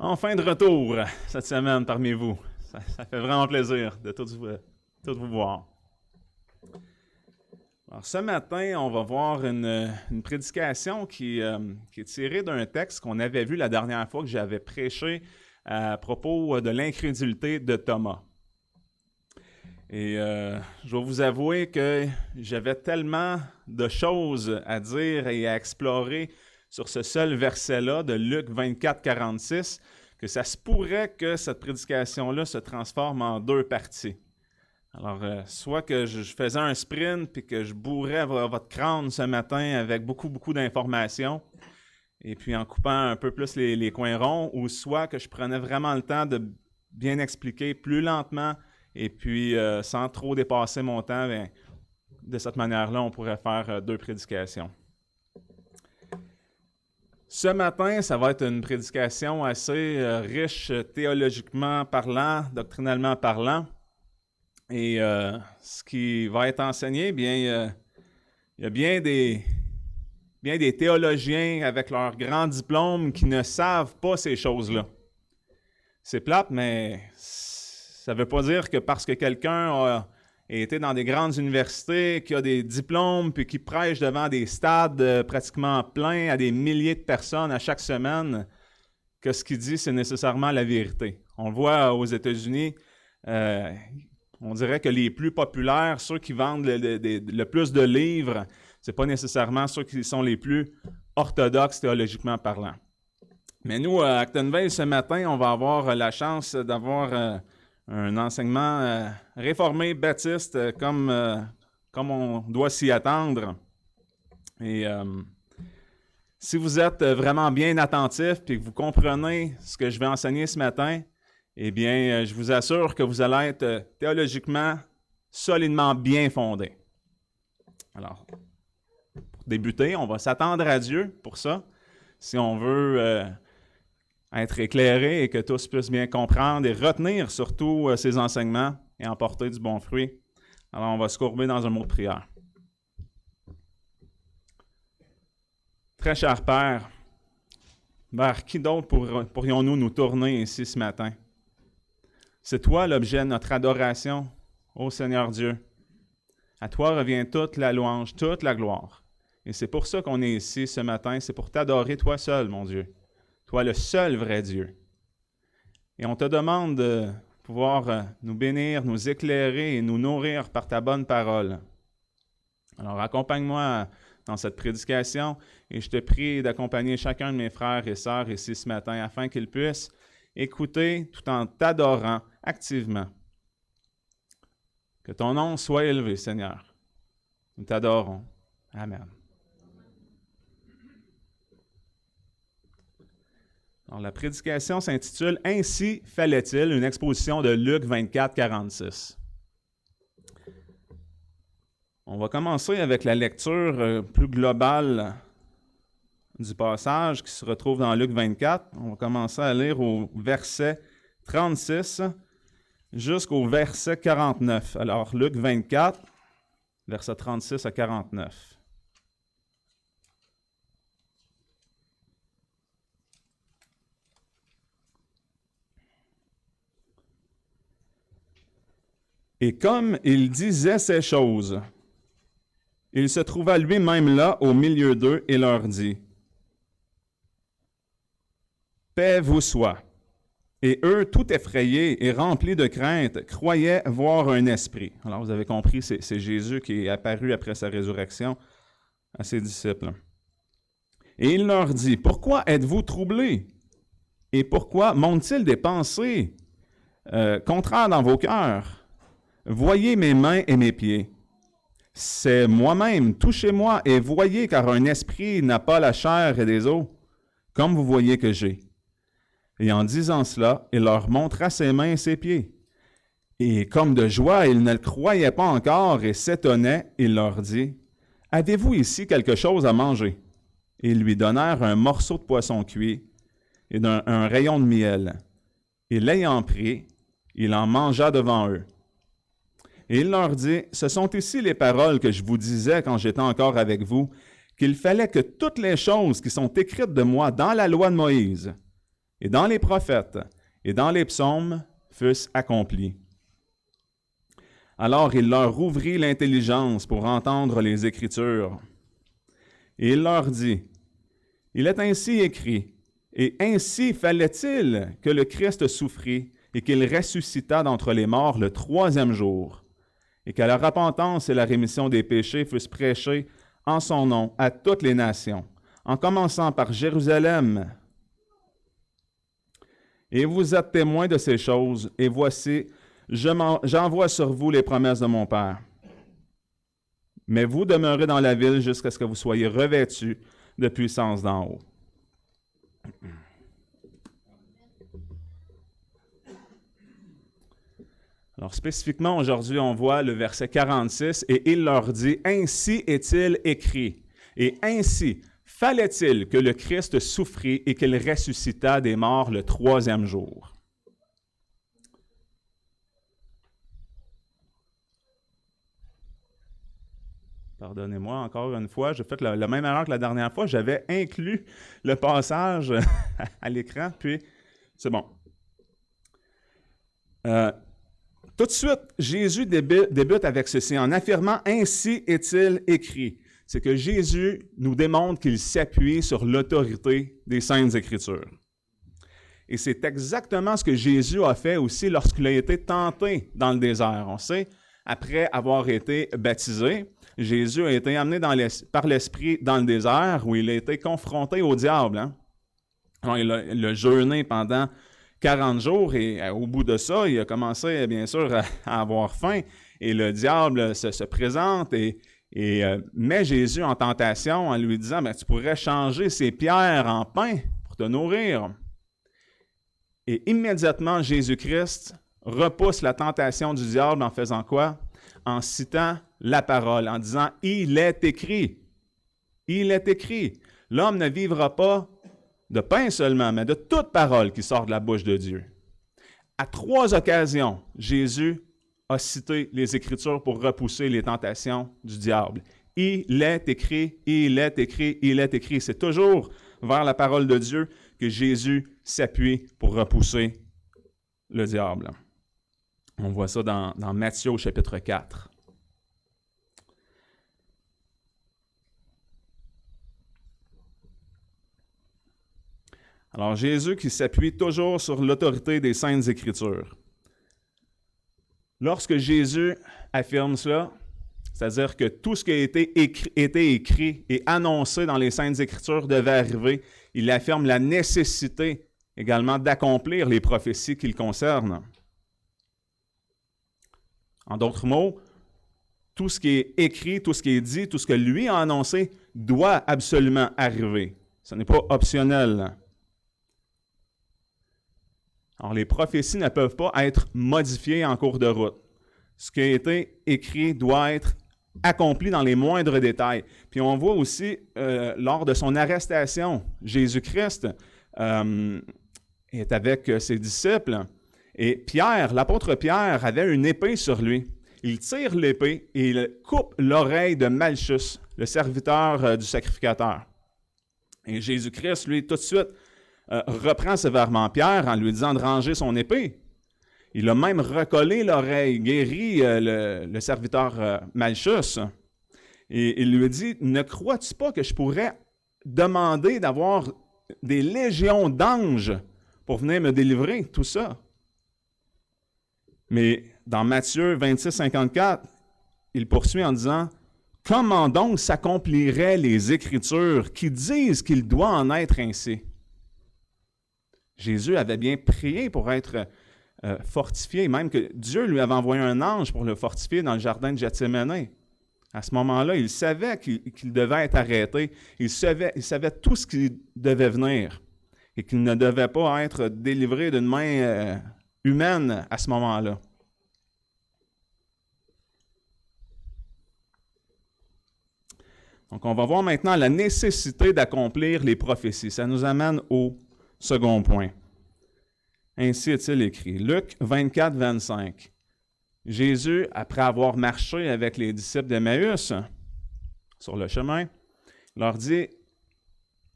Enfin de retour cette semaine parmi vous. Ça fait vraiment plaisir de tous vous voir. Alors, ce matin, on va voir une prédication qui est tirée d'un texte qu'on avait vu la dernière fois que j'avais prêché à propos de l'incrédulité de Thomas. Et je vais vous avouer que j'avais tellement de choses à dire et à explorer sur ce seul verset-là de Luc 24, 46, que ça se pourrait que cette prédication-là se transforme en deux parties. Alors, soit que je faisais un sprint puis que je bourrais votre crâne ce matin avec beaucoup d'informations, et puis en coupant un peu plus les coins ronds, ou soit que je prenais vraiment le temps de bien expliquer plus lentement et puis sans trop dépasser mon temps. Bien, de cette manière-là, on pourrait faire deux prédications. Ce matin, ça va être une prédication assez riche théologiquement parlant, doctrinalement parlant. Et ce qui va être enseigné, bien, il y a bien des théologiens avec leur grand diplôme qui ne savent pas ces choses-là. C'est plate, mais ça ne veut pas dire que parce que quelqu'un a été dans des grandes universités, qui a des diplômes, puis qui prêche devant des stades pratiquement pleins à des milliers de personnes à chaque semaine, que ce qu'il dit, c'est nécessairement la vérité. On le voit aux États-Unis, on dirait que les plus populaires, ceux qui vendent le plus de livres, ce n'est pas nécessairement ceux qui sont les plus orthodoxes théologiquement parlant. Mais nous, à Actonville, ce matin, on va avoir la chance d'avoir un enseignement réformé baptiste comme on doit s'y attendre. Et si vous êtes vraiment bien attentif et que vous comprenez ce que je vais enseigner ce matin, eh bien, je vous assure que vous allez être théologiquement solidement bien fondé. Alors, pour débuter, on va s'attendre à Dieu pour ça, si on veut être éclairé et que tous puissent bien comprendre et retenir surtout ces enseignements et en porter du bon fruit. Alors, on va se courber dans un mot de prière. Très cher Père, vers qui d'autre pourrions-nous nous tourner ici ce matin? C'est toi l'objet de notre adoration, ô Seigneur Dieu. À toi revient toute la louange, toute la gloire. Et c'est pour ça qu'on est ici ce matin, c'est pour t'adorer toi seul, mon Dieu. Toi le seul vrai Dieu. Et on te demande de pouvoir nous bénir, nous éclairer et nous nourrir par ta bonne parole. Alors accompagne-moi dans cette prédication et je te prie d'accompagner chacun de mes frères et sœurs ici ce matin afin qu'ils puissent écouter tout en t'adorant activement. Que ton nom soit élevé, Seigneur. Nous t'adorons. Amen. Alors, la prédication s'intitule « Ainsi fallait-il », une exposition de Luc 24, 46. On va commencer avec la lecture plus globale du passage qui se retrouve dans Luc 24. On va commencer à lire au verset 36 jusqu'au verset 49. Alors, Luc 24, verset 36 à 49. Et comme il disait ces choses, il se trouva lui-même là au milieu d'eux et leur dit, « Paix vous soit. » Et eux, tout effrayés et remplis de crainte, croyaient voir un esprit. Alors, vous avez compris, c'est Jésus qui est apparu après sa résurrection à ses disciples. Et il leur dit, « Pourquoi êtes-vous troublés? Et pourquoi montent-ils des pensées contraires dans vos cœurs? Voyez mes mains et mes pieds. C'est moi-même, touchez-moi et voyez, car un esprit n'a pas la chair et des os, comme vous voyez que j'ai. » Et en disant cela, il leur montra ses mains et ses pieds. Et comme de joie, ils ne le croyaient pas encore et s'étonnaient, il leur dit, « Avez-vous ici quelque chose à manger? » Et ils lui donnèrent un morceau de poisson cuit et un rayon de miel. Et l'ayant pris, il en mangea devant eux. Et il leur dit, « Ce sont ici les paroles que je vous disais quand j'étais encore avec vous, qu'il fallait que toutes les choses qui sont écrites de moi dans la loi de Moïse et dans les prophètes et dans les psaumes fussent accomplis. Alors il leur ouvrit l'intelligence pour entendre les Écritures. Et il leur dit, « Il est ainsi écrit, et ainsi fallait-il que le Christ souffrit et qu'il ressuscita d'entre les morts le troisième jour, et que la repentance et la rémission des péchés fussent prêchées en son nom à toutes les nations, en commençant par Jérusalem. Et vous êtes témoins de ces choses, et voici, j'envoie sur vous les promesses de mon Père. Mais vous demeurez dans la ville jusqu'à ce que vous soyez revêtus de puissance d'en haut. » Alors spécifiquement, aujourd'hui, on voit le verset 46, « Et il leur dit, ainsi est-il écrit, et ainsi fallait-il que le Christ souffrit et qu'il ressuscita des morts le troisième jour. » Pardonnez-moi encore une fois, j'ai fait la même erreur que la dernière fois. J'avais inclus le passage à l'écran, puis c'est bon. Tout de suite, Jésus débute avec ceci en affirmant « Ainsi est-il écrit ». C'est que Jésus nous démontre qu'il s'appuie sur l'autorité des Saintes Écritures. Et c'est exactement ce que Jésus a fait aussi lorsqu'il a été tenté dans le désert. On sait, après avoir été baptisé, Jésus a été amené par l'Esprit dans le désert où il a été confronté au diable. Hein? Alors, il a jeûné pendant 40 jours et au bout de ça, il a commencé bien sûr à avoir faim et le diable se présente et met Jésus en tentation en lui disant « Tu pourrais changer ces pierres en pain pour te nourrir. » Et immédiatement, Jésus-Christ repousse la tentation du diable en faisant quoi? En citant la parole, en disant « Il est écrit. Il est écrit. L'homme ne vivra pas de pain seulement, mais de toute parole qui sort de la bouche de Dieu. » À 3 occasions, Jésus a cité les Écritures pour repousser les tentations du diable. Il est écrit, il est écrit, il est écrit. C'est toujours vers la parole de Dieu que Jésus s'appuie pour repousser le diable. On voit ça dans Matthieu au chapitre 4. Alors Jésus qui s'appuie toujours sur l'autorité des Saintes Écritures. Lorsque Jésus affirme cela, c'est-à-dire que tout ce qui a été écrit et annoncé dans les Saintes Écritures devait arriver, il affirme la nécessité également d'accomplir les prophéties qui le concernent. En d'autres mots, tout ce qui est écrit, tout ce qui est dit, tout ce que lui a annoncé doit absolument arriver. Ce n'est pas optionnel. Alors, les prophéties ne peuvent pas être modifiées en cours de route. Ce qui a été écrit doit être accompli dans les moindres détails. Puis on voit aussi, lors de son arrestation, Jésus-Christ est avec ses disciples. Et Pierre, l'apôtre Pierre, avait une épée sur lui. Il tire l'épée et il coupe l'oreille de Malchus, le serviteur du sacrificateur. Et Jésus-Christ, lui, tout de suite, reprend sévèrement Pierre en lui disant de ranger son épée. Il a même recollé l'oreille, guéri le serviteur Malchus. Et il lui dit, « Ne crois-tu pas que je pourrais demander d'avoir des légions d'anges pour venir me délivrer, tout ça? » Mais dans Matthieu 26, 54, il poursuit en disant, « Comment donc s'accompliraient les Écritures qui disent qu'il doit en être ainsi? » Jésus avait bien prié pour être fortifié, même que Dieu lui avait envoyé un ange pour le fortifier dans le jardin de Gethsémani. À ce moment-là, il savait qu'il devait être arrêté. Il savait tout ce qui devait venir et qu'il ne devait pas être délivré d'une main humaine à ce moment-là. Donc, on va voir maintenant la nécessité d'accomplir les prophéties. Ça nous amène au second point. Ainsi est-il écrit. Luc 24, 25. Jésus, après avoir marché avec les disciples d'Emmaüs sur le chemin, leur dit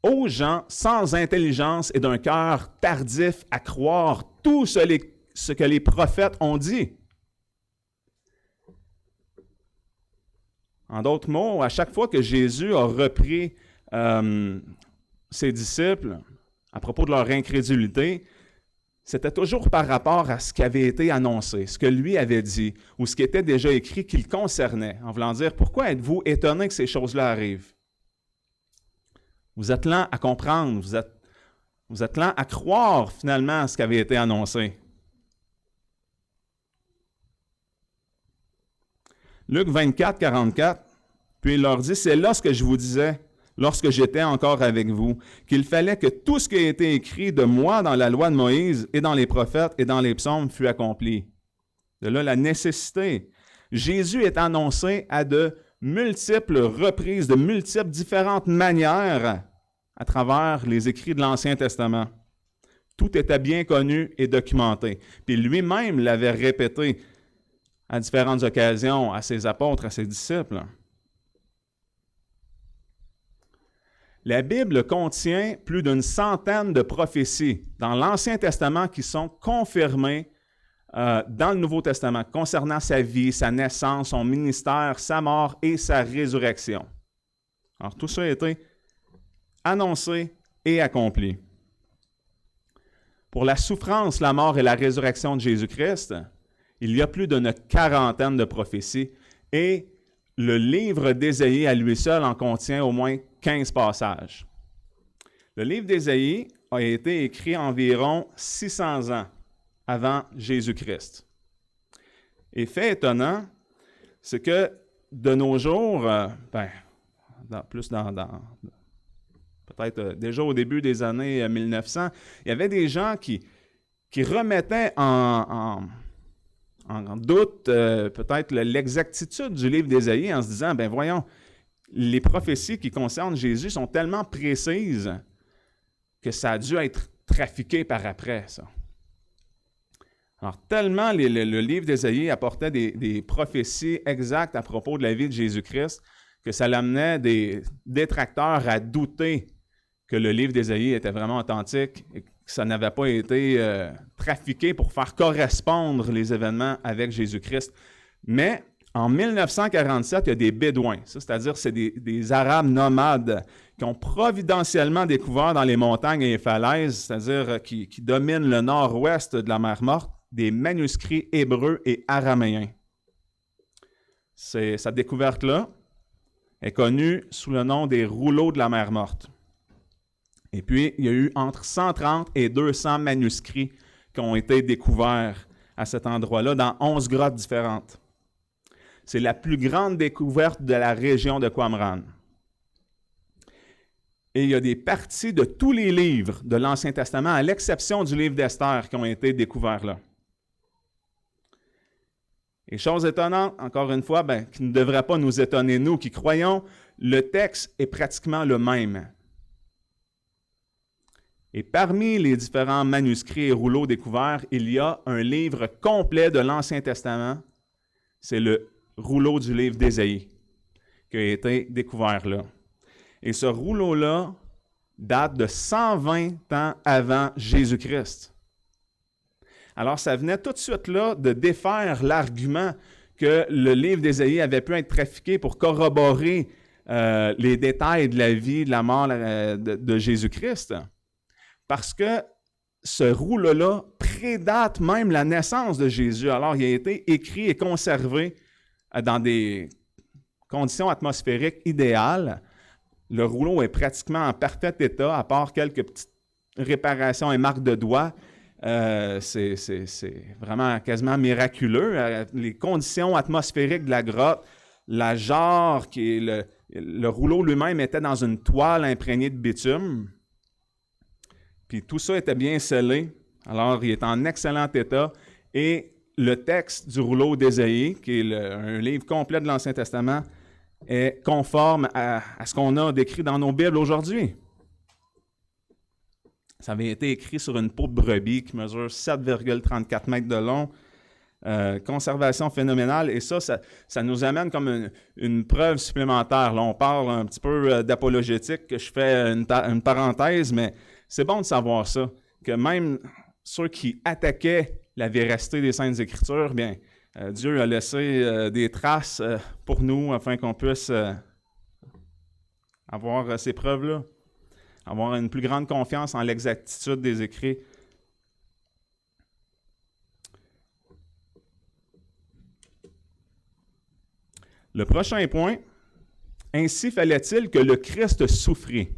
aux gens sans intelligence et d'un cœur tardif à croire tout ce que les prophètes ont dit. En d'autres mots, à chaque fois que Jésus a repris ses disciples à propos de leur incrédulité, c'était toujours par rapport à ce qui avait été annoncé, ce que lui avait dit, ou ce qui était déjà écrit qui le concernait, en voulant dire, pourquoi êtes-vous étonnés que ces choses-là arrivent? Vous êtes lents à comprendre, vous êtes lents à croire finalement ce qui avait été annoncé. Luc 24, 44, puis il leur dit, c'est là ce que je vous disais, lorsque j'étais encore avec vous, qu'il fallait que tout ce qui a été écrit de moi dans la loi de Moïse et dans les prophètes et dans les psaumes fût accompli. De là, la nécessité. Jésus est annoncé à de multiples reprises, de multiples différentes manières à travers les écrits de l'Ancien Testament. Tout était bien connu et documenté. Puis lui-même l'avait répété à différentes occasions à ses apôtres, à ses disciples. La Bible contient plus d'une centaine de prophéties dans l'Ancien Testament qui sont confirmées dans le Nouveau Testament concernant sa vie, sa naissance, son ministère, sa mort et sa résurrection. Alors tout ça a été annoncé et accompli. Pour la souffrance, la mort et la résurrection de Jésus-Christ, il y a plus d'une quarantaine de prophéties et le livre d'Ésaïe à lui seul en contient au moins 15 passages. Le livre d'Ésaïe a été écrit environ 600 ans avant Jésus-Christ. Et fait étonnant, c'est que de nos jours, peut-être déjà au début des années 1900, il y avait des gens qui remettaient en doute peut-être l'exactitude du livre d'Ésaïe en se disant, ben voyons, les prophéties qui concernent Jésus sont tellement précises que ça a dû être trafiqué par après, ça. Alors, tellement le livre d'Ésaïe apportait des prophéties exactes à propos de la vie de Jésus-Christ que ça l'amenait des détracteurs à douter que le livre d'Ésaïe était vraiment authentique et que ça n'avait pas été trafiqué pour faire correspondre les événements avec Jésus-Christ. Mais en 1947, il y a des Bédouins, c'est-à-dire c'est des Arabes nomades qui ont providentiellement découvert dans les montagnes et les falaises, c'est-à-dire qui dominent le nord-ouest de la mer Morte, des manuscrits hébreux et araméens. Cette découverte-là est connue sous le nom des rouleaux de la mer Morte. Et puis, il y a eu entre 130 et 200 manuscrits qui ont été découverts à cet endroit-là dans 11 grottes différentes. C'est la plus grande découverte de la région de Qumran. Et il y a des parties de tous les livres de l'Ancien Testament, à l'exception du livre d'Esther, qui ont été découverts là. Et chose étonnante, encore une fois, qui ne devrait pas nous étonner, nous qui croyons, le texte est pratiquement le même. Et parmi les différents manuscrits et rouleaux découverts, il y a un livre complet de l'Ancien Testament. C'est le rouleau du livre d'Ésaïe qui a été découvert là. Et ce rouleau-là date de 120 ans avant Jésus-Christ. Alors, ça venait tout de suite là de défaire l'argument que le livre d'Ésaïe avait pu être trafiqué pour corroborer les détails de la vie, de la mort de Jésus-Christ. Parce que ce rouleau-là prédate même la naissance de Jésus. Alors, il a été écrit et conservé dans des conditions atmosphériques idéales. Le rouleau est pratiquement en parfait état, à part quelques petites réparations et marques de doigts. C'est vraiment quasiment miraculeux. Les conditions atmosphériques de la grotte, la jarre, le rouleau lui-même était dans une toile imprégnée de bitume. Puis tout ça était bien scellé. Alors, il est en excellent état. Et le texte du rouleau d'Ésaïe, qui est un livre complet de l'Ancien Testament, est conforme à ce qu'on a décrit dans nos Bibles aujourd'hui. Ça avait été écrit sur une peau de brebis qui mesure 7,34 mètres de long, conservation phénoménale. Et ça nous amène comme une preuve supplémentaire. Là, on parle un petit peu d'apologétique, que je fais une parenthèse, mais c'est bon de savoir ça, que même ceux qui attaquaient la véracité des Saintes Écritures, bien, Dieu a laissé des traces pour nous afin qu'on puisse avoir ces preuves-là, avoir une plus grande confiance en l'exactitude des Écrits. Le prochain point, ainsi fallait-il que le Christ souffrit.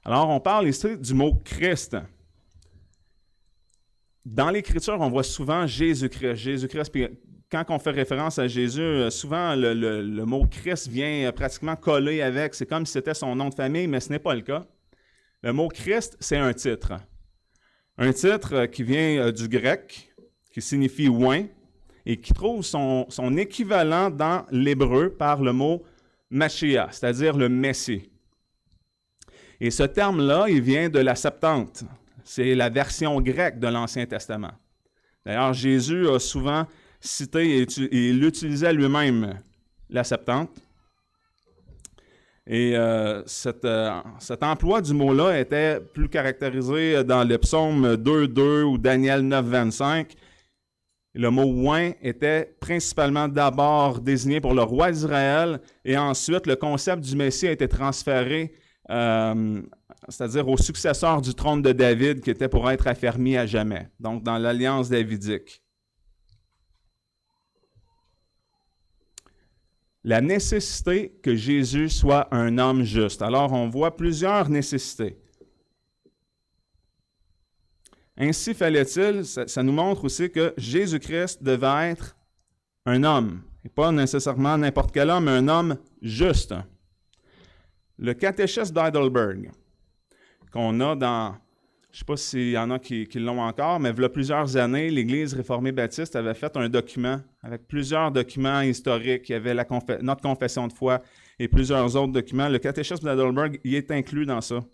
Alors, on parle ici du mot Christ. Dans l'Écriture, on voit souvent Jésus-Christ. Jésus-Christ, puis quand on fait référence à Jésus, souvent le mot Christ vient pratiquement coller avec. C'est comme si c'était son nom de famille, mais ce n'est pas le cas. Le mot Christ, c'est un titre. Un titre qui vient du grec, qui signifie « oint », et qui trouve son équivalent dans l'hébreu par le mot « Mashiach », c'est-à-dire le Messie. Et ce terme-là, il vient de la Septante. C'est la version grecque de l'Ancien Testament. D'ailleurs, Jésus a souvent cité et il utilisait lui-même la Septante. Et cet emploi du mot-là était plus caractérisé dans le psaume 2.2 ou Daniel 9.25. Le mot « oint » était principalement d'abord désigné pour le roi d'Israël et ensuite le concept du Messie a été transféré, c'est-à-dire au successeur du trône de David qui était pour être affermi à jamais, donc dans l'alliance davidique. La nécessité que Jésus soit un homme juste. Alors, on voit plusieurs nécessités. Ainsi fallait-il, ça nous montre aussi que Jésus-Christ devait être un homme, et pas nécessairement n'importe quel homme, mais un homme juste. Le catéchisme d'Heidelberg, qu'on a dans, je ne sais pas s'il y en a qui l'ont encore, mais il y a plusieurs années, l'Église réformée baptiste avait fait un document avec plusieurs documents historiques. Il y avait notre confession de foi et plusieurs autres documents. Le catéchisme d'Heidelberg y est inclus dans ça.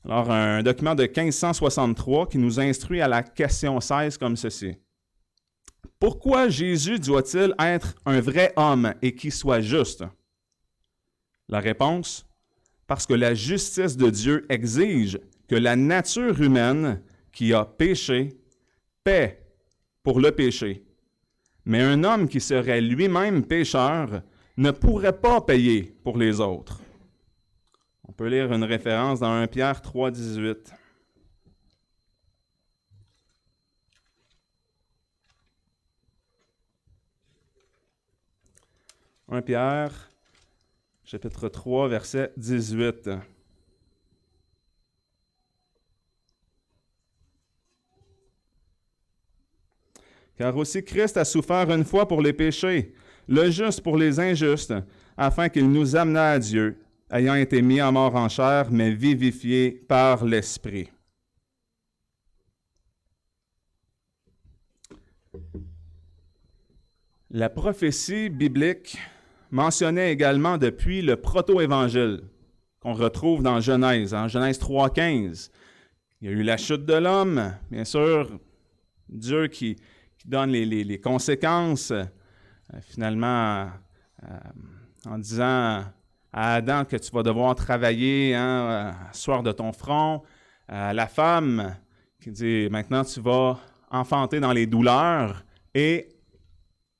Alors, un document de 1563 qui nous instruit à la question 16 comme ceci. « Pourquoi Jésus doit-il être un vrai homme et qu'il soit juste? » La réponse, parce que la justice de Dieu exige que la nature humaine qui a péché paie pour le péché. Mais un homme qui serait lui-même pécheur ne pourrait pas payer pour les autres. On peut lire une référence dans 1 Pierre 3,18. « 1 Pierre, chapitre 3, verset 18. « Car aussi Christ a souffert une fois pour les péchés, le juste pour les injustes, afin qu'il nous amenât à Dieu, ayant été mis à mort en chair, mais vivifié par l'Esprit. » La prophétie biblique mentionnait également depuis le proto-évangile qu'on retrouve dans Genèse, en Genèse 3.15. Il y a eu la chute de l'homme, bien sûr, Dieu qui donne les conséquences, finalement, en disant à Adam que tu vas devoir travailler soir de ton front, à la femme qui dit maintenant tu vas enfanter dans les douleurs et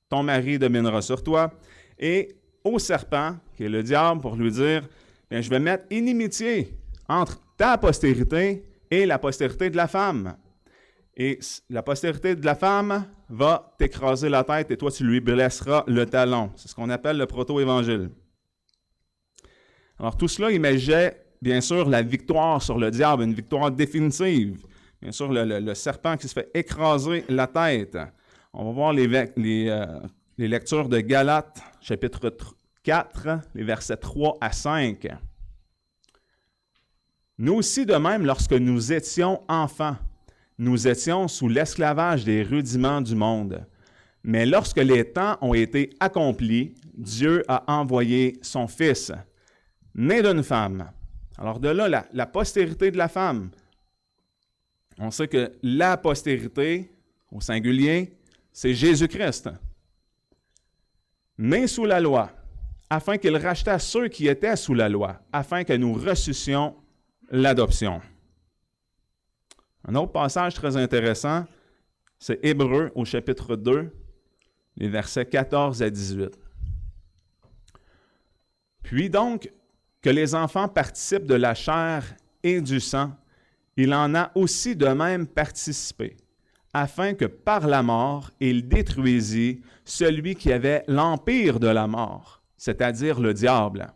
ton mari dominera sur toi, et au serpent, qui est le diable, pour lui dire, bien, je vais mettre inimitié entre ta postérité et la postérité de la femme. Et la postérité de la femme va t'écraser la tête et toi, tu lui blesseras le talon. C'est ce qu'on appelle le proto-évangile. Alors, tout cela imaginait, bien sûr, la victoire sur le diable, une victoire définitive. Bien sûr, le serpent qui se fait écraser la tête. On va voir les lectures de Galates, chapitre 4, les versets 3 à 5. Nous aussi, de même, lorsque nous étions enfants, nous étions sous l'esclavage des rudiments du monde. Mais lorsque les temps ont été accomplis, Dieu a envoyé son Fils, né d'une femme. Alors de là, la postérité de la femme. On sait que la postérité, au singulier, c'est Jésus-Christ, né sous la loi, afin qu'il racheta ceux qui étaient sous la loi, afin que nous reçussions l'adoption. Un autre passage très intéressant, c'est Hébreux au chapitre 2, les versets 14 à 18. Puis donc, que les enfants participent de la chair et du sang, il en a aussi de même participé, afin que par la mort, il détruisit celui qui avait l'empire de la mort, c'est-à-dire le diable,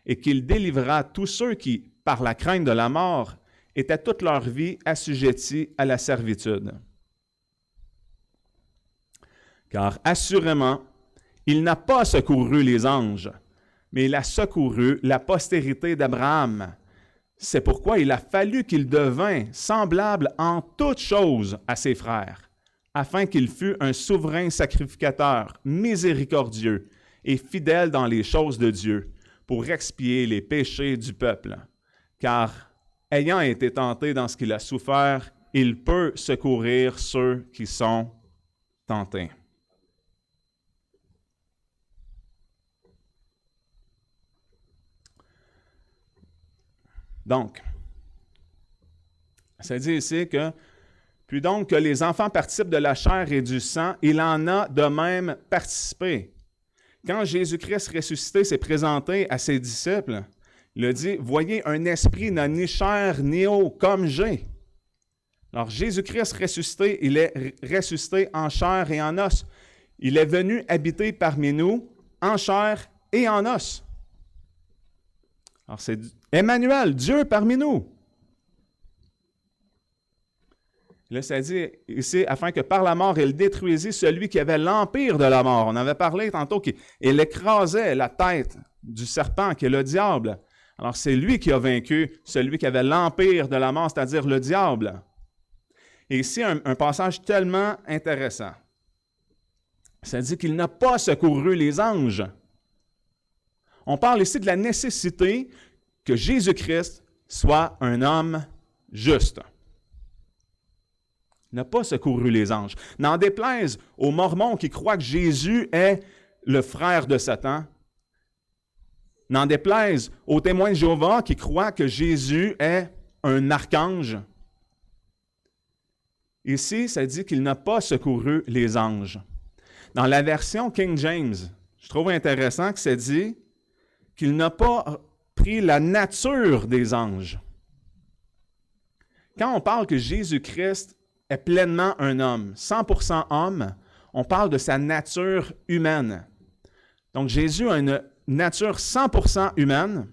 et qu'il délivra tous ceux qui, par la crainte de la mort, étaient toute leur vie assujettis à la servitude. Car assurément, il n'a pas secouru les anges, mais il a secouru la postérité d'Abraham. C'est pourquoi il a fallu qu'il devint semblable en toutes choses à ses frères, afin qu'il fût un souverain sacrificateur, miséricordieux et fidèle dans les choses de Dieu, pour expier les péchés du peuple. Car, ayant été tenté dans ce qu'il a souffert, il peut secourir ceux qui sont tentés. Donc, ça dit ici que, puis donc que les enfants participent de la chair et du sang, il en a de même participé. Quand Jésus-Christ ressuscité s'est présenté à ses disciples, il a dit, « Voyez, un esprit n'a ni chair ni eau comme j'ai. » Alors Jésus-Christ ressuscité, il est ressuscité en chair et en os. Il est venu habiter parmi nous en chair et en os. Alors c'est Emmanuel, Dieu parmi nous. Là, ça dit ici, afin que par la mort, il détruisit celui qui avait l'empire de la mort. On avait parlé tantôt qu'il écrasait la tête du serpent, qui est le diable. Alors, c'est lui qui a vaincu celui qui avait l'empire de la mort, c'est-à-dire le diable. Et ici, un passage tellement intéressant. Ça dit qu'il n'a pas secouru les anges. On parle ici de la nécessité que Jésus-Christ soit un homme juste. Il n'a pas secouru les anges. N'en déplaise aux Mormons qui croient que Jésus est le frère de Satan. N'en déplaise aux témoins de Jéhovah qui croient que Jésus est un archange. Ici, ça dit qu'il n'a pas secouru les anges. Dans la version King James, je trouve intéressant que ça dit qu'il n'a pas pris la nature des anges. Quand on parle que Jésus-Christ est pleinement un homme, 100% homme, on parle de sa nature humaine. Donc Jésus a une nature 100% humaine.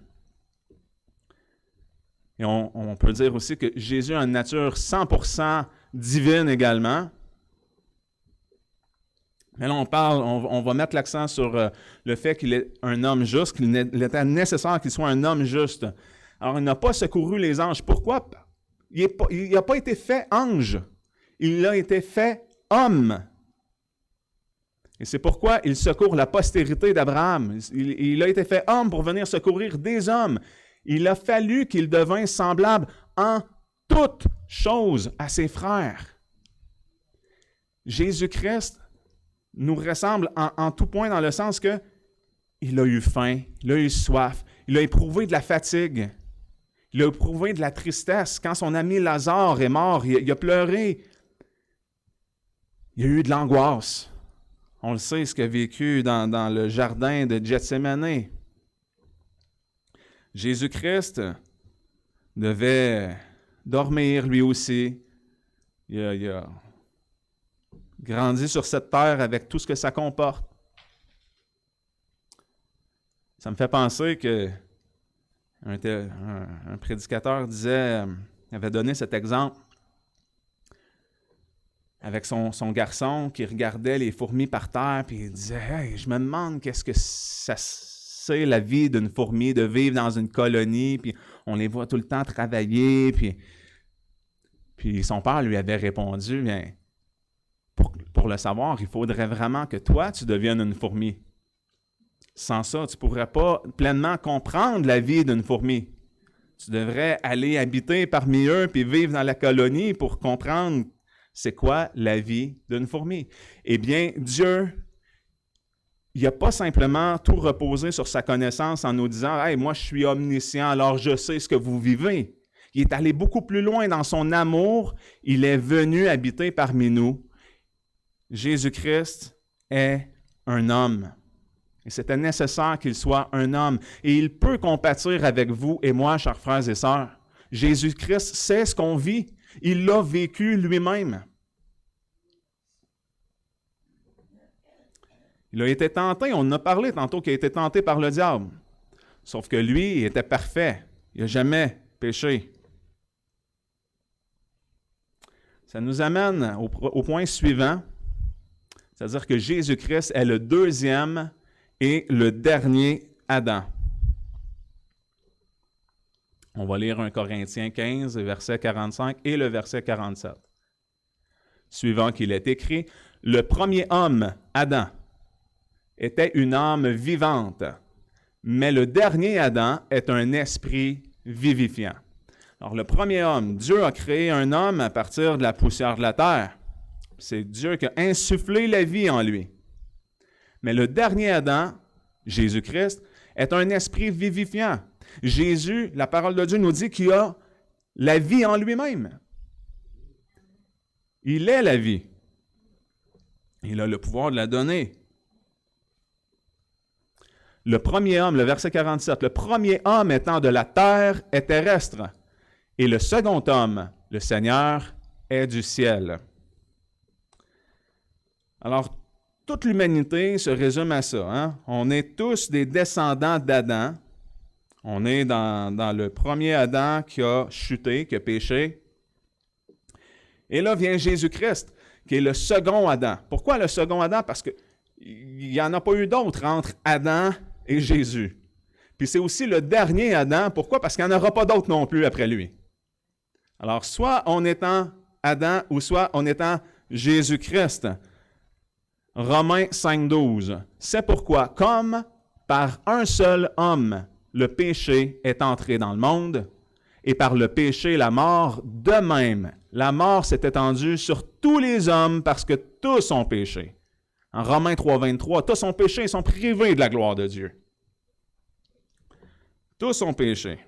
Et on peut dire aussi que Jésus a une nature 100% divine également. Mais là, on va mettre l'accent sur le fait qu'il est un homme juste, qu'il était nécessaire qu'il soit un homme juste. Alors, il n'a pas secouru les anges. Pourquoi? Il n'a pas été fait ange. Il a été fait homme. Et c'est pourquoi il secourt la postérité d'Abraham. Il a été fait homme pour venir secourir des hommes. Il a fallu qu'il devint semblable en toutes choses à ses frères. Jésus-Christ nous ressemble en tout point dans le sens que il a eu faim, il a eu soif, il a éprouvé de la fatigue, il a éprouvé de la tristesse. Quand son ami Lazare est mort, il a pleuré. Il y a eu de l'angoisse. On le sait, ce qu'il a vécu dans le jardin de Gethsémane. Jésus-Christ devait dormir lui aussi. Il a grandi sur cette terre avec tout ce que ça comporte. Ça me fait penser que un prédicateur avait donné cet exemple avec son garçon qui regardait les fourmis par terre, puis il disait « Hey, je me demande qu'est-ce que c'est la vie d'une fourmi, de vivre dans une colonie, puis on les voit tout le temps travailler. » Puis son père lui avait répondu « Bien, pour le savoir, il faudrait vraiment que toi, tu deviennes une fourmi. Sans ça, tu ne pourrais pas pleinement comprendre la vie d'une fourmi. Tu devrais aller habiter parmi eux puis vivre dans la colonie pour comprendre c'est quoi la vie d'une fourmi? Eh bien, Dieu, il n'a pas simplement tout reposé sur sa connaissance en nous disant « Hey, moi je suis omniscient, alors je sais ce que vous vivez ». Il est allé beaucoup plus loin dans son amour. Il est venu habiter parmi nous. Jésus-Christ est un homme. Et c'était nécessaire qu'il soit un homme. Et il peut compatir avec vous et moi, chers frères et sœurs. Jésus-Christ sait ce qu'on vit. Il l'a vécu lui-même. Il a été tenté, on en a parlé tantôt qu'il a été tenté par le diable. Sauf que lui, il était parfait. Il n'a jamais péché. Ça nous amène au point suivant, c'est-à-dire que Jésus-Christ est le deuxième et le dernier Adam. On va lire 1 Corinthiens 15, verset 45 et le verset 47. Suivant qu'il est écrit, « Le premier homme, Adam, était une âme vivante, mais le dernier Adam est un esprit vivifiant. » Alors, le premier homme, Dieu a créé un homme à partir de la poussière de la terre. C'est Dieu qui a insufflé la vie en lui. Mais le dernier Adam, Jésus-Christ, est un esprit vivifiant. Jésus, la parole de Dieu nous dit qu'il a la vie en lui-même. Il est la vie. Il a le pouvoir de la donner. Le premier homme, le verset 47, le premier homme étant de la terre est terrestre. Et le second homme, le Seigneur, est du ciel. Alors, toute l'humanité se résume à ça. Hein? On est tous des descendants d'Adam. On est dans le premier Adam qui a chuté, qui a péché. Et là vient Jésus-Christ, qui est le second Adam. Pourquoi le second Adam? Parce qu'il n'y en a pas eu d'autre entre Adam et Jésus. Puis c'est aussi le dernier Adam. Pourquoi? Parce qu'il n'y en aura pas d'autre non plus après lui. Alors, soit on est en Adam ou soit on est en Jésus-Christ. Romains 5,12. C'est pourquoi, comme par un seul homme, le péché est entré dans le monde, et par le péché, la mort, de même, la mort s'est étendue sur tous les hommes parce que tous ont péché. En Romains 3,23, tous ont péché et sont privés de la gloire de Dieu. Tous ont péché.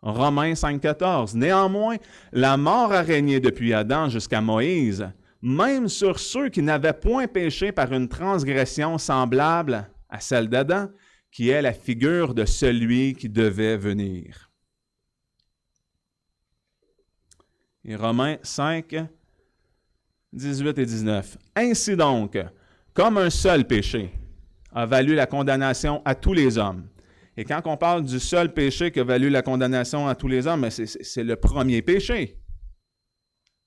Romains 5,14. Néanmoins, la mort a régné depuis Adam jusqu'à Moïse, même sur ceux qui n'avaient point péché par une transgression semblable à celle d'Adam, qui est la figure de celui qui devait venir. Et Romains 5, 18 et 19. Ainsi donc, comme un seul péché a valu la condamnation à tous les hommes. Et quand on parle du seul péché qui a valu la condamnation à tous les hommes, c'est le premier péché.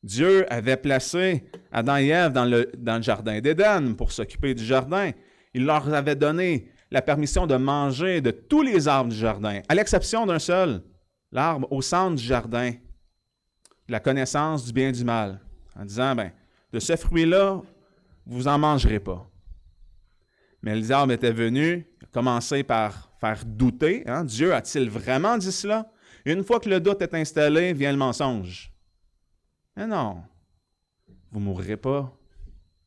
Dieu avait placé Adam et Ève dans le jardin d'Éden pour s'occuper du jardin. Il leur avait donné la permission de manger de tous les arbres du jardin, à l'exception d'un seul, l'arbre au centre du jardin, la connaissance du bien et du mal, en disant, de ce fruit-là, vous n'en mangerez pas. Mais le diable était venu, il a commencé par faire douter. Hein? Dieu a-t-il vraiment dit cela? Une fois que le doute est installé, vient le mensonge. Mais non, vous ne mourrez pas.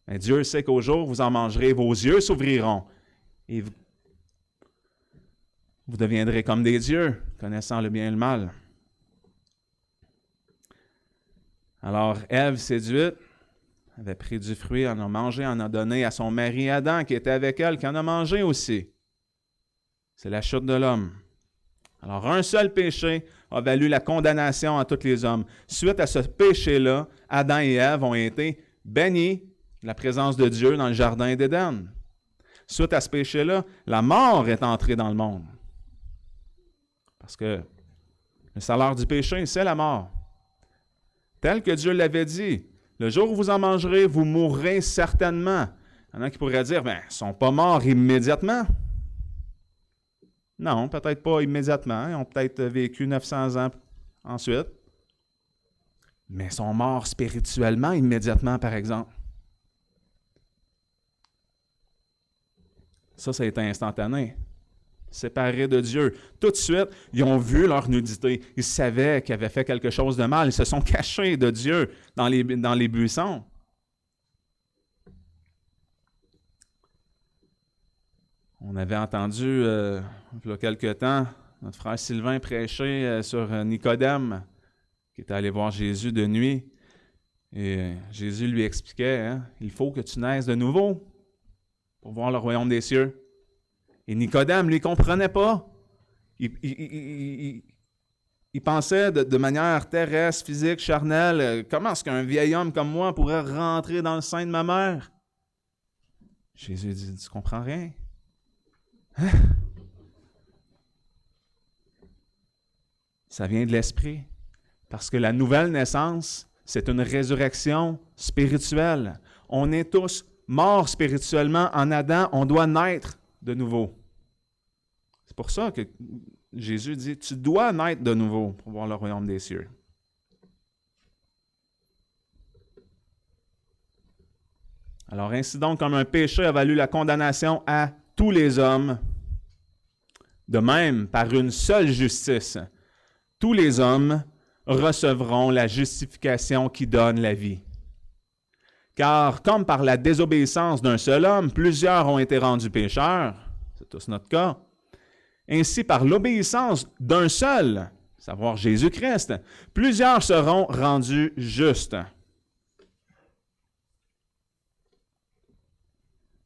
Mais Dieu sait qu'au jour où vous en mangerez, vos yeux s'ouvriront et vous deviendrez comme des dieux, connaissant le bien et le mal. Alors, Ève, séduite, avait pris du fruit, en a mangé, en a donné à son mari Adam, qui était avec elle, qui en a mangé aussi. C'est la chute de l'homme. Alors, un seul péché a valu la condamnation à tous les hommes. Suite à ce péché-là, Adam et Ève ont été bénis de la présence de Dieu dans le jardin d'Éden. Suite à ce péché-là, la mort est entrée dans le monde. Parce que le salaire du péché, c'est la mort. Tel que Dieu l'avait dit. Le jour où vous en mangerez, vous mourrez certainement. Il y en a qui pourraient dire, ils ne sont pas morts immédiatement. Non, peut-être pas immédiatement. Ils ont peut-être vécu 900 ans ensuite. Mais ils sont morts spirituellement immédiatement, par exemple. Ça a été instantané. séparés de Dieu. Tout de suite, ils ont vu leur nudité. Ils savaient qu'ils avaient fait quelque chose de mal. Ils se sont cachés de Dieu dans les buissons. On avait entendu, il y a quelque temps, notre frère Sylvain prêcher sur Nicodème, qui était allé voir Jésus de nuit. Et Jésus lui expliquait, hein, il faut que tu naisses de nouveau pour voir le royaume des cieux. Et Nicodème, lui, ne comprenait pas. Il pensait de manière terrestre, physique, charnelle, comment est-ce qu'un vieil homme comme moi pourrait rentrer dans le sein de ma mère? Jésus dit, tu ne comprends rien? Hein? Ça vient de l'esprit. Parce que la nouvelle naissance, c'est une résurrection spirituelle. On est tous morts spirituellement en Adam, on doit naître de nouveau. C'est pour ça que Jésus dit, tu dois naître de nouveau pour voir le royaume des cieux. Alors, ainsi donc, comme un péché a valu la condamnation à tous les hommes, de même, par une seule justice, tous les hommes recevront la justification qui donne la vie. Car comme par la désobéissance d'un seul homme, plusieurs ont été rendus pécheurs, c'est tous notre cas, ainsi par l'obéissance d'un seul, savoir Jésus-Christ, plusieurs seront rendus justes.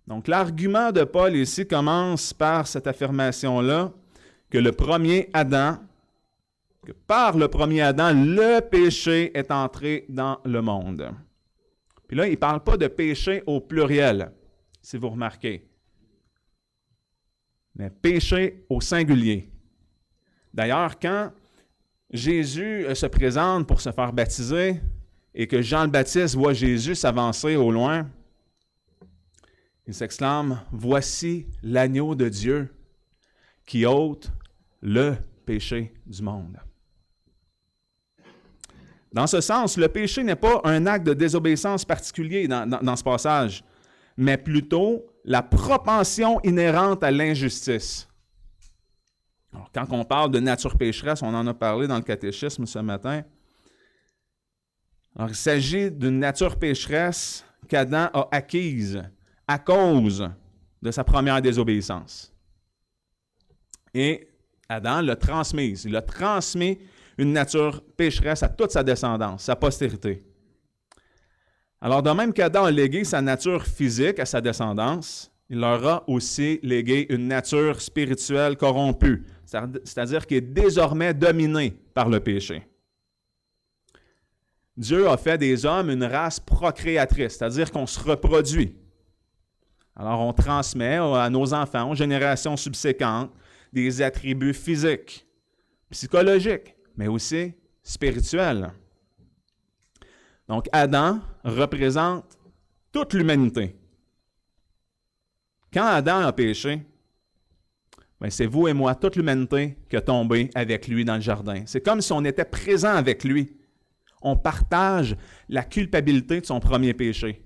Donc l'argument de Paul ici commence par cette affirmation-là, que le premier Adam, que par le premier Adam, le péché est entré dans le monde. Puis là, il ne parle pas de péché au pluriel, si vous remarquez, mais péché au singulier. D'ailleurs, quand Jésus se présente pour se faire baptiser et que Jean le Baptiste voit Jésus s'avancer au loin, il s'exclame « Voici l'agneau de Dieu qui ôte le péché du monde. » Dans ce sens, le péché n'est pas un acte de désobéissance particulier dans ce passage, mais plutôt la propension inhérente à l'injustice. Alors, quand on parle de nature pécheresse, on en a parlé dans le catéchisme ce matin. Alors, il s'agit d'une nature pécheresse qu'Adam a acquise à cause de sa première désobéissance. Et Adam l'a transmise. Il a transmis une nature pécheresse à toute sa descendance, sa postérité. Alors, de même qu'Adam a légué sa nature physique à sa descendance, il leur a aussi légué une nature spirituelle corrompue, c'est-à-dire qui est désormais dominée par le péché. Dieu a fait des hommes une race procréatrice, c'est-à-dire qu'on se reproduit. Alors, on transmet à nos enfants, aux générations subséquentes, des attributs physiques, psychologiques, mais aussi spirituels. Donc, Adam représente toute l'humanité. Quand Adam a péché, c'est vous et moi, toute l'humanité, qui a tombé avec lui dans le jardin. C'est comme si on était présent avec lui. On partage la culpabilité de son premier péché.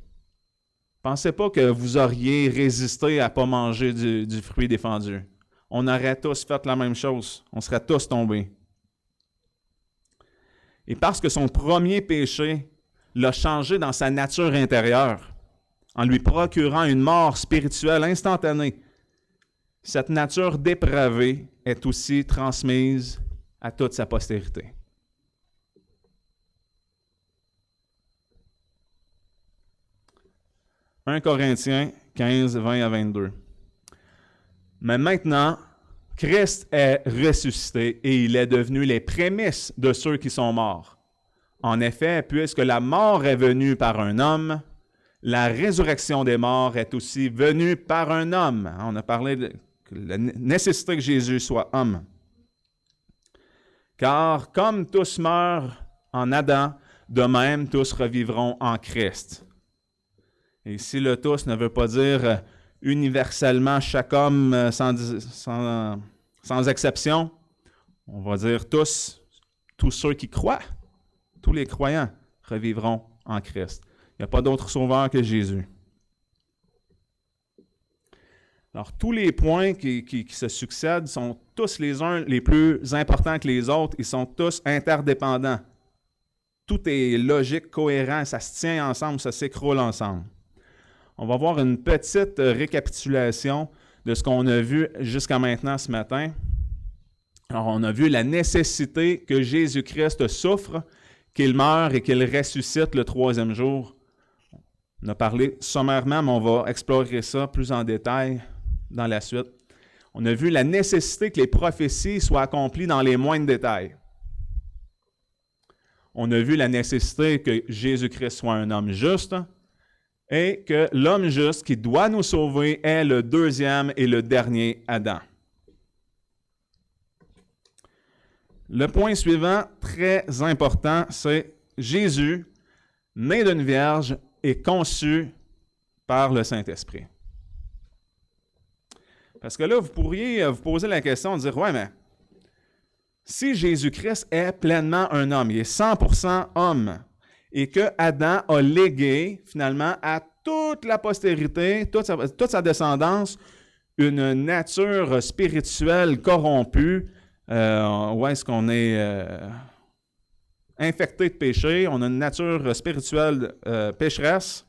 Pensez pas que vous auriez résisté à ne pas manger du fruit défendu. On aurait tous fait la même chose. On serait tous tombés. Et parce que son premier péché l'a changé dans sa nature intérieure, en lui procurant une mort spirituelle instantanée, cette nature dépravée est aussi transmise à toute sa postérité. « 1 Corinthiens 15, 20 à 22. Mais maintenant, Christ est ressuscité et il est devenu les prémices de ceux qui sont morts. En effet, puisque la mort est venue par un homme, la résurrection des morts est aussi venue par un homme. On a parlé de la nécessité que Jésus soit homme. Car comme tous meurent en Adam, de même tous revivront en Christ. Et ici, le tous ne veut pas dire universellement chaque homme sans exception. On va dire tous ceux qui croient, tous les croyants revivront en Christ. Il n'y a pas d'autre sauveur que Jésus. Alors, tous les points qui se succèdent sont tous les uns les plus importants que les autres. Ils sont tous interdépendants. Tout est logique, cohérent, ça se tient ensemble, ça s'écroule ensemble. On va voir une petite récapitulation de ce qu'on a vu jusqu'à maintenant ce matin. Alors, on a vu la nécessité que Jésus-Christ souffre, qu'il meure et qu'il ressuscite le troisième jour. On a parlé sommairement, mais on va explorer ça plus en détail dans la suite. On a vu la nécessité que les prophéties soient accomplies dans les moindres détails. On a vu la nécessité que Jésus-Christ soit un homme juste et que l'homme juste qui doit nous sauver est le deuxième et le dernier Adam. Le point suivant, très important, c'est Jésus, né d'une vierge, est conçu par le Saint-Esprit. Parce que là, vous pourriez vous poser la question de dire, ouais, mais si Jésus-Christ est pleinement un homme, il est 100% homme, et que Adam a légué finalement à toute la postérité, toute sa descendance, une nature spirituelle corrompue, où est-ce qu'on est infecté de péché, on a une nature spirituelle pécheresse,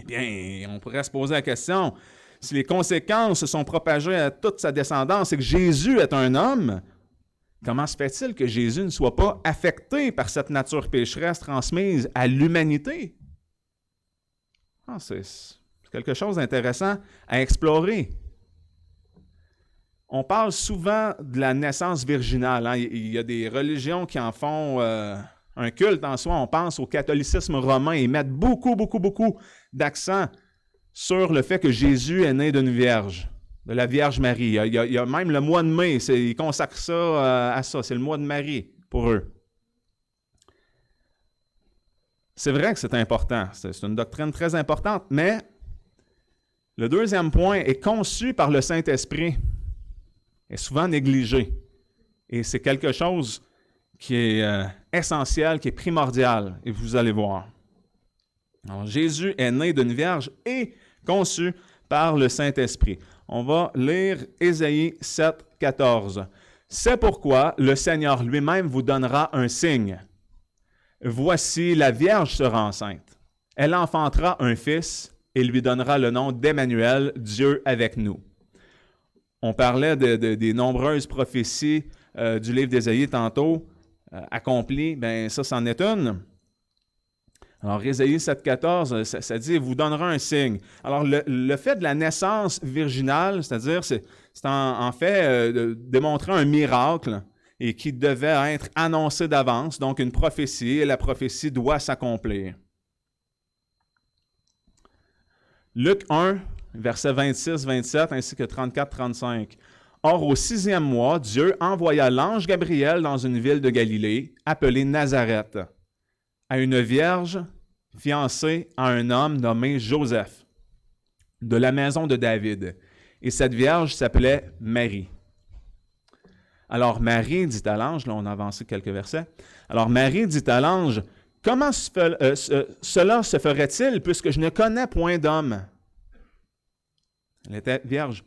eh bien, on pourrait se poser la question, si les conséquences se sont propagées à toute sa descendance et que Jésus est un homme, comment se fait-il que Jésus ne soit pas affecté par cette nature pécheresse transmise à l'humanité? C'est quelque chose d'intéressant à explorer. On parle souvent de la naissance virginale. Hein? Il y a des religions qui en font un culte en soi. On pense au catholicisme romain. Ils mettent beaucoup d'accent sur le fait que Jésus est né d'une vierge, de la Vierge Marie. Il y a même le mois de mai, ils consacrent ça à ça. C'est le mois de Marie pour eux. C'est vrai que c'est important. C'est une doctrine très importante, mais le deuxième point est conçu par le Saint-Esprit, est souvent négligé. Et c'est quelque chose qui est essentiel, qui est primordial, et vous allez voir. Alors, Jésus est né d'une vierge et conçu par le Saint-Esprit. On va lire Ésaïe 7, 14. « C'est pourquoi le Seigneur lui-même vous donnera un signe. Voici, la Vierge sera enceinte. Elle enfantera un fils et lui donnera le nom d'Emmanuel, Dieu avec nous. » On parlait des nombreuses prophéties du livre d'Ésaïe tantôt, accomplies. Bien, ça, c'en est une. Alors, Ésaïe 7,14, ça dit « vous donnera un signe ». Alors, le fait de la naissance virginale, c'est-à-dire, c'est en fait démontrer un miracle et qui devait être annoncé d'avance, donc une prophétie, et la prophétie doit s'accomplir. Luc 1, versets 26-27, ainsi que 34-35. « Or, au 6e mois, Dieu envoya l'ange Gabriel dans une ville de Galilée, appelée Nazareth, à une vierge fiancée à un homme nommé Joseph, de la maison de David. Et cette vierge s'appelait Marie. Alors Marie dit à l'ange, là on a avancé quelques versets, alors Marie dit à l'ange, « Comment cela se ferait-il puisque je ne connais point d'homme? » Elle était vierge.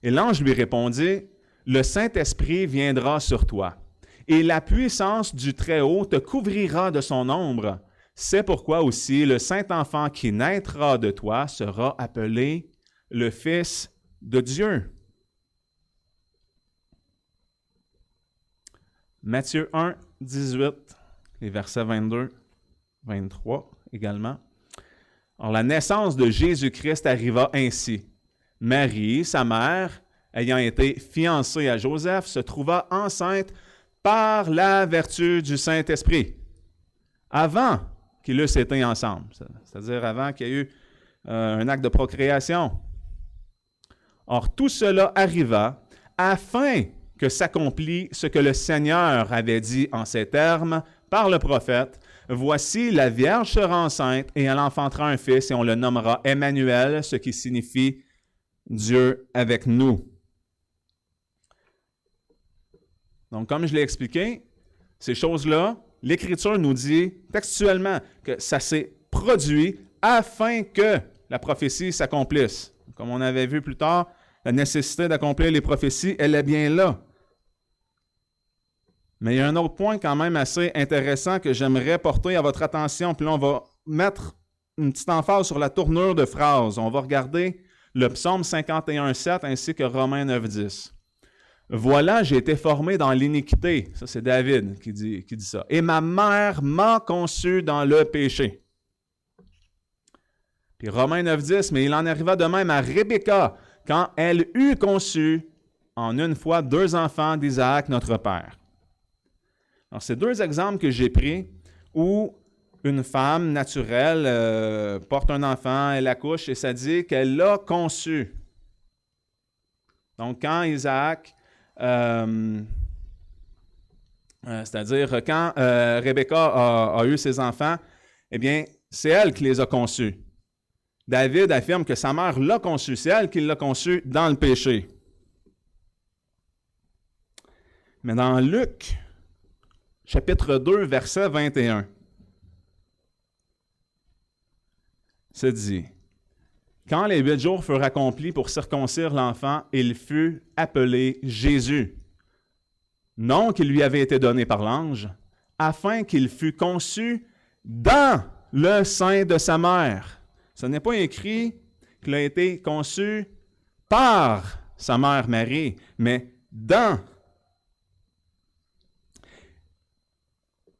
Et l'ange lui répondit, « Le Saint-Esprit viendra sur toi. Et la puissance du Très-Haut te couvrira de son ombre. C'est pourquoi aussi le Saint-Enfant qui naîtra de toi sera appelé le Fils de Dieu. » Matthieu 1, 18, les versets 22, 23 également. Alors, la naissance de Jésus-Christ arriva ainsi. Marie, sa mère, ayant été fiancée à Joseph, se trouva enceinte par la vertu du Saint-Esprit, avant qu'ils eussent été ensemble, c'est-à-dire avant qu'il y ait eu un acte de procréation. Or, tout cela arriva afin que s'accomplit ce que le Seigneur avait dit en ces termes par le prophète. « Voici, la Vierge sera enceinte et elle enfantera un fils et on le nommera Emmanuel, ce qui signifie Dieu avec nous. » Donc, comme je l'ai expliqué, ces choses-là, l'Écriture nous dit textuellement que ça s'est produit afin que la prophétie s'accomplisse. Comme on avait vu plus tard, la nécessité d'accomplir les prophéties, elle est bien là. Mais il y a un autre point quand même assez intéressant que j'aimerais porter à votre attention. Puis là, on va mettre une petite emphase sur la tournure de phrase. On va regarder le psaume 51,7 ainsi que Romains 9,10. Voilà, j'ai été formé dans l'iniquité. Ça, c'est David qui dit ça. Et ma mère m'a conçu dans le péché. Puis Romains 9,10, mais il en arriva de même à Rebecca quand elle eut conçu en une fois 2 enfants d'Isaac, notre père. Alors, c'est 2 exemples que j'ai pris où une femme naturelle porte un enfant, elle accouche et ça dit qu'elle l'a conçu. Donc, quand Isaac, c'est-à-dire quand Rebecca a eu ses enfants, eh bien, c'est elle qui les a conçus. David affirme que sa mère l'a conçu, c'est elle qui l'a conçu dans le péché. Mais dans Luc, chapitre 2, verset 21, c'est dit, « Quand les 8 jours furent accomplis pour circoncire l'enfant, il fut appelé Jésus, nom qui lui avait été donné par l'ange, afin qu'il fût conçu dans le sein de sa mère. » Ce n'est pas écrit qu'il a été conçu par sa mère Marie, mais dans.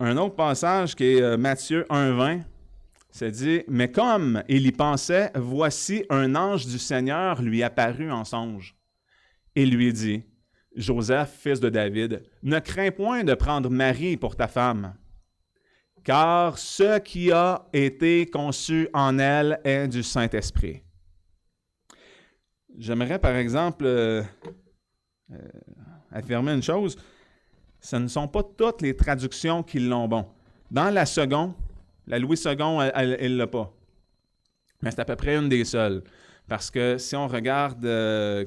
Un autre passage qui est Matthieu 1,20, c'est dit, « Mais comme il y pensait, voici un ange du Seigneur lui apparut en songe et lui dit, « Joseph, fils de David, ne crains point de prendre Marie pour ta femme, car ce qui a été conçu en elle est du Saint-Esprit. » J'aimerais, par exemple, affirmer une chose. Ce ne sont pas toutes les traductions qui l'ont bon. Dans la seconde, la Louis II, elle ne l'a pas. Mais c'est à peu près une des seules. Parce que si on regarde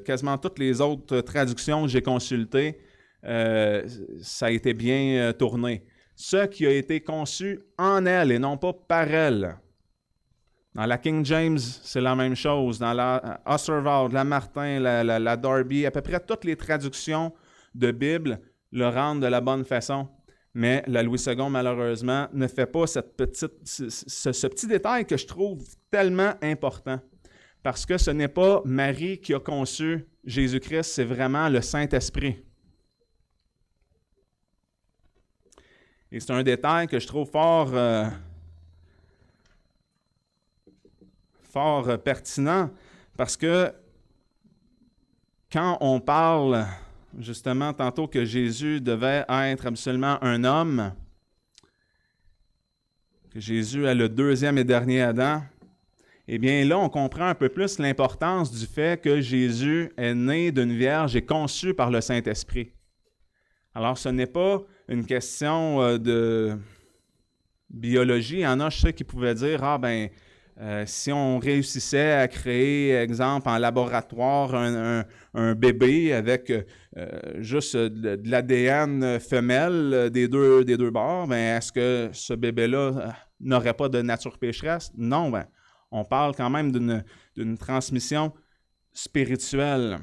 quasiment toutes les autres traductions que j'ai consultées, ça a été bien tourné. Ce qui a été conçu en elle et non pas par elle. Dans la King James, c'est la même chose. Dans la Husserl, la Martin, la Darby, à peu près toutes les traductions de Bible le rendent de la bonne façon. Mais la Louis II, malheureusement, ne fait pas ce petit détail que je trouve tellement important. Parce que ce n'est pas Marie qui a conçu Jésus-Christ, c'est vraiment le Saint-Esprit. Et c'est un détail que je trouve fort pertinent parce que quand on parle justement tantôt que Jésus devait être absolument un homme, que Jésus est le 2e et dernier Adam, eh bien là, on comprend un peu plus l'importance du fait que Jésus est né d'une vierge et conçu par le Saint-Esprit. Alors, ce n'est pas une question de biologie. Il y en a, je sais, qui pouvaient dire, si on réussissait à créer, exemple, en laboratoire, un bébé avec juste de l'ADN femelle des deux bords, est-ce que ce bébé-là n'aurait pas de nature pécheresse? Non, on parle quand même d'une transmission spirituelle.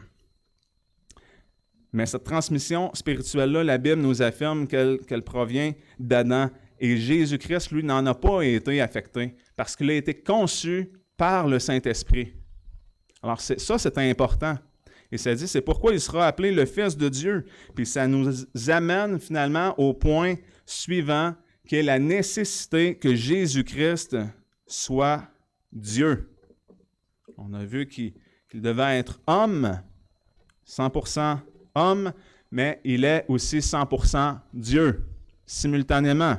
Mais cette transmission spirituelle-là, la Bible nous affirme qu'elle provient d'Adam. Et Jésus-Christ, lui, n'en a pas été affecté parce qu'il a été conçu par le Saint-Esprit. Alors, ça, c'est important. Et ça dit, c'est pourquoi il sera appelé le Fils de Dieu. Puis ça nous amène finalement au point suivant, qui est la nécessité que Jésus-Christ soit Dieu. On a vu qu'il devait être homme, 100% homme, mais il est aussi 100% Dieu, simultanément.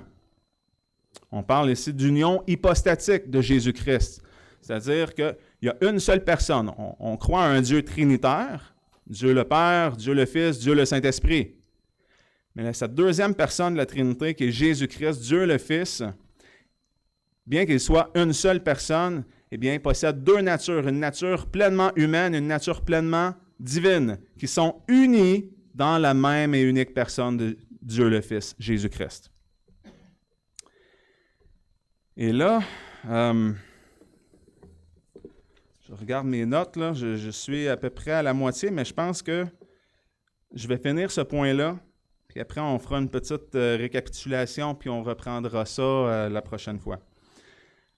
On parle ici d'union hypostatique de Jésus-Christ, c'est-à-dire qu'il y a une seule personne. On croit à un Dieu trinitaire, Dieu le Père, Dieu le Fils, Dieu le Saint-Esprit. Mais cette deuxième personne de la Trinité, qui est Jésus-Christ, Dieu le Fils, bien qu'il soit une seule personne, eh bien, il possède 2 natures, une nature pleinement humaine et une nature pleinement divine, qui sont unies dans la même et unique personne de Dieu le Fils, Jésus-Christ. Et là, je regarde mes notes, là, je suis à peu près à la moitié, mais je pense que je vais finir ce point-là, puis après on fera une petite récapitulation, puis on reprendra ça la prochaine fois.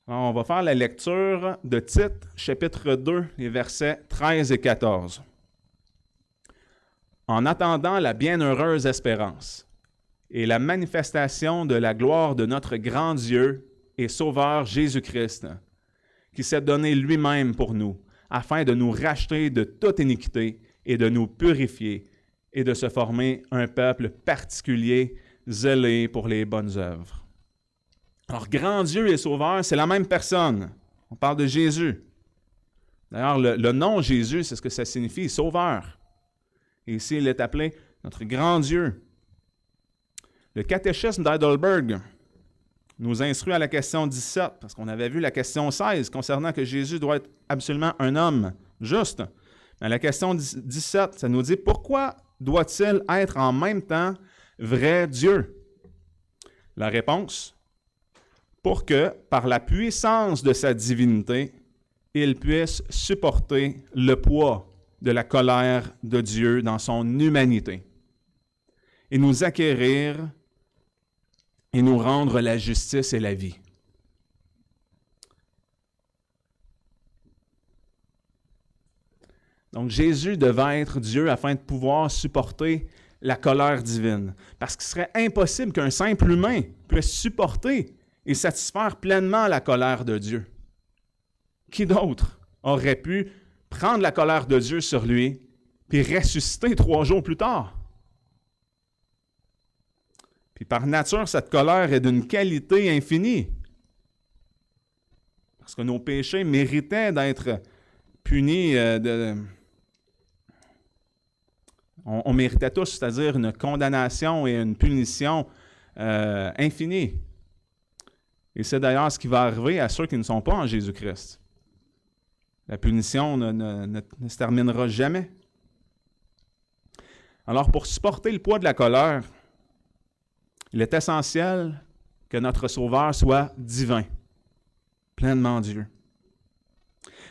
Alors, on va faire la lecture de Tite, chapitre 2, les versets 13 et 14. En attendant la bienheureuse espérance et la manifestation de la gloire de notre grand Dieu et Sauveur Jésus-Christ, qui s'est donné lui-même pour nous, afin de nous racheter de toute iniquité et de nous purifier et de se former un peuple particulier, zélé pour les bonnes œuvres. Alors, grand Dieu et Sauveur, c'est la même personne. On parle de Jésus. D'ailleurs, le nom Jésus, c'est ce que ça signifie, Sauveur. Et ici, il est appelé notre grand Dieu. Le catéchisme d'Heidelberg nous instruit à la question 17, parce qu'on avait vu la question 16 concernant que Jésus doit être absolument un homme juste. Mais la question 17, ça nous dit « Pourquoi doit-il être en même temps vrai Dieu? » La réponse, pour que, par la puissance de sa divinité, il puisse supporter le poids de la colère de Dieu dans son humanité et nous acquérir et nous rendre la justice et la vie. Donc Jésus devait être Dieu afin de pouvoir supporter la colère divine, parce qu'il serait impossible qu'un simple humain puisse supporter et satisfaire pleinement la colère de Dieu. Qui d'autre aurait pu prendre la colère de Dieu sur lui puis ressusciter 3 jours plus tard? Puis par nature, cette colère est d'une qualité infinie. Parce que nos péchés méritaient d'être punis on méritait tous, c'est-à-dire une condamnation et une punition infinie. Et c'est d'ailleurs ce qui va arriver à ceux qui ne sont pas en Jésus-Christ. La punition ne se terminera jamais. Alors, pour supporter le poids de la colère, il est essentiel que notre Sauveur soit divin, pleinement Dieu.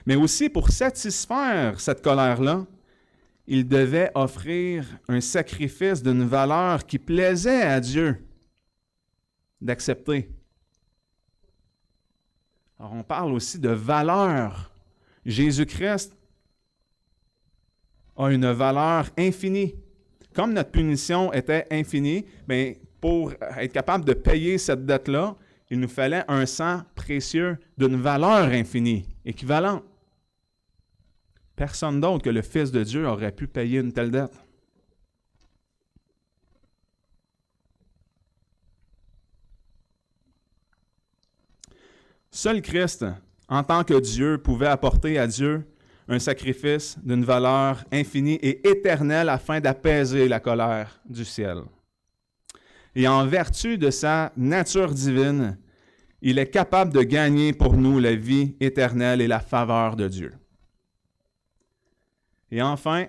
Mais aussi, pour satisfaire cette colère-là, il devait offrir un sacrifice d'une valeur qui plaisait à Dieu d'accepter. Alors, on parle aussi de valeur. Jésus-Christ a une valeur infinie. Comme notre punition était infinie, bien, pour être capable de payer cette dette-là, il nous fallait un sang précieux d'une valeur infinie, équivalente. Personne d'autre que le Fils de Dieu aurait pu payer une telle dette. Seul Christ, en tant que Dieu, pouvait apporter à Dieu un sacrifice d'une valeur infinie et éternelle afin d'apaiser la colère du ciel. Et en vertu de sa nature divine, il est capable de gagner pour nous la vie éternelle et la faveur de Dieu. Et enfin,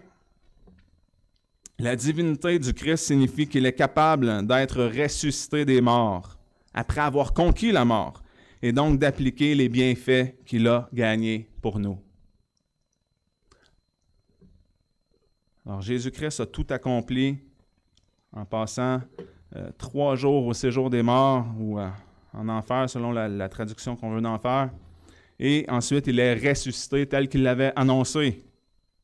la divinité du Christ signifie qu'il est capable d'être ressuscité des morts après avoir conquis la mort et donc d'appliquer les bienfaits qu'il a gagnés pour nous. Alors Jésus-Christ a tout accompli en passant 3 jours au séjour des morts ou en enfer selon la traduction qu'on veut en faire. Et ensuite, il est ressuscité tel qu'il l'avait annoncé.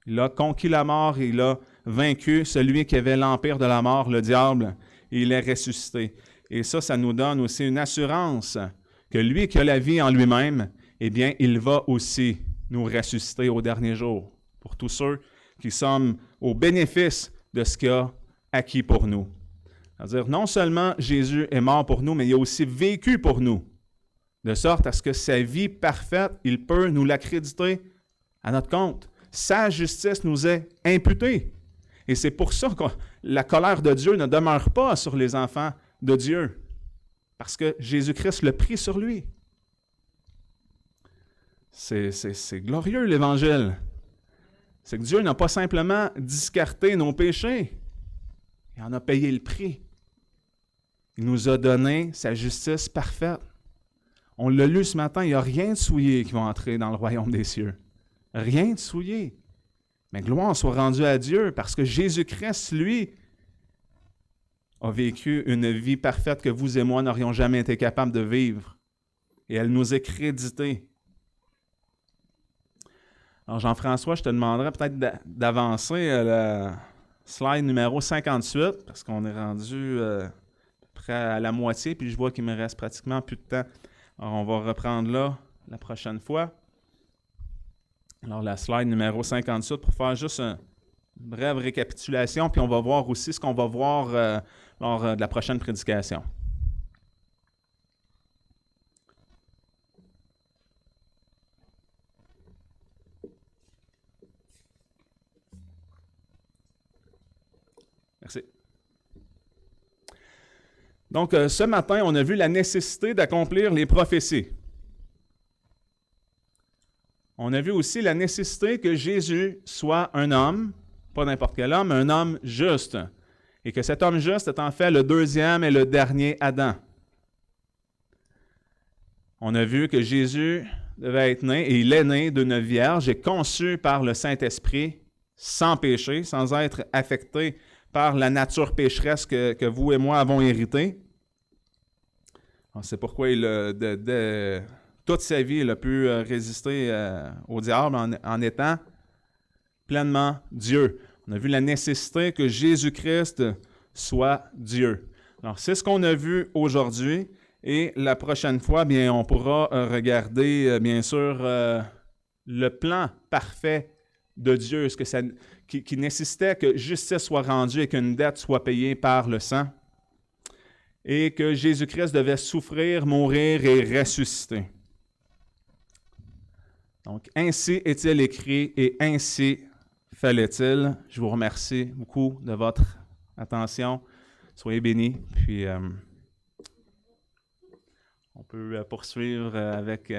Il a conquis la mort et il a vaincu celui qui avait l'empire de la mort, le diable, et il est ressuscité. Et ça nous donne aussi une assurance que lui qui a la vie en lui-même, eh bien, il va aussi nous ressusciter au dernier jour, pour tous ceux qui sommes au bénéfice de ce qu'il a acquis pour nous. C'est-à-dire, non seulement Jésus est mort pour nous, mais il a aussi vécu pour nous, de sorte à ce que sa vie parfaite, il peut nous l'accréditer à notre compte. Sa justice nous est imputée. Et c'est pour ça que la colère de Dieu ne demeure pas sur les enfants de Dieu, parce que Jésus-Christ l'a pris sur lui. C'est glorieux, l'Évangile. C'est que Dieu n'a pas simplement discarté nos péchés, il en a payé le prix. Il nous a donné sa justice parfaite. On l'a lu ce matin, il n'y a rien de souillé qui va entrer dans le royaume des cieux. Rien de souillé. Mais gloire soit rendue à Dieu parce que Jésus-Christ, lui, a vécu une vie parfaite que vous et moi n'aurions jamais été capables de vivre. Et elle nous est créditée. Alors Jean-François, je te demanderais peut-être d'avancer le slide numéro 58 parce qu'on est rendu près à la moitié, puis je vois qu'il me reste pratiquement plus de temps. Alors on va reprendre là la prochaine fois. Alors la slide numéro 58 pour faire juste une brève récapitulation, puis on va voir aussi ce qu'on va voir lors de la prochaine prédication. Merci. Donc, ce matin, on a vu la nécessité d'accomplir les prophéties. On a vu aussi la nécessité que Jésus soit un homme, pas n'importe quel homme, un homme juste. Et que cet homme juste est en fait le deuxième et le dernier Adam. On a vu que Jésus devait être né, et il est né d'une vierge et conçu par le Saint-Esprit, sans péché, sans être affecté par la nature pécheresse que vous et moi avons héritée. C'est pourquoi toute sa vie, il a pu résister au diable en étant pleinement Dieu. On a vu la nécessité que Jésus-Christ soit Dieu. Alors, c'est ce qu'on a vu aujourd'hui. Et la prochaine fois, bien, on pourra regarder, bien sûr, le plan parfait de Dieu, qui nécessitait que justice soit rendue et qu'une dette soit payée par le sang, et que Jésus-Christ devait souffrir, mourir et ressusciter. Donc, ainsi est-il écrit et ainsi fallait-il. Je vous remercie beaucoup de votre attention. Soyez bénis. Puis, on peut poursuivre avec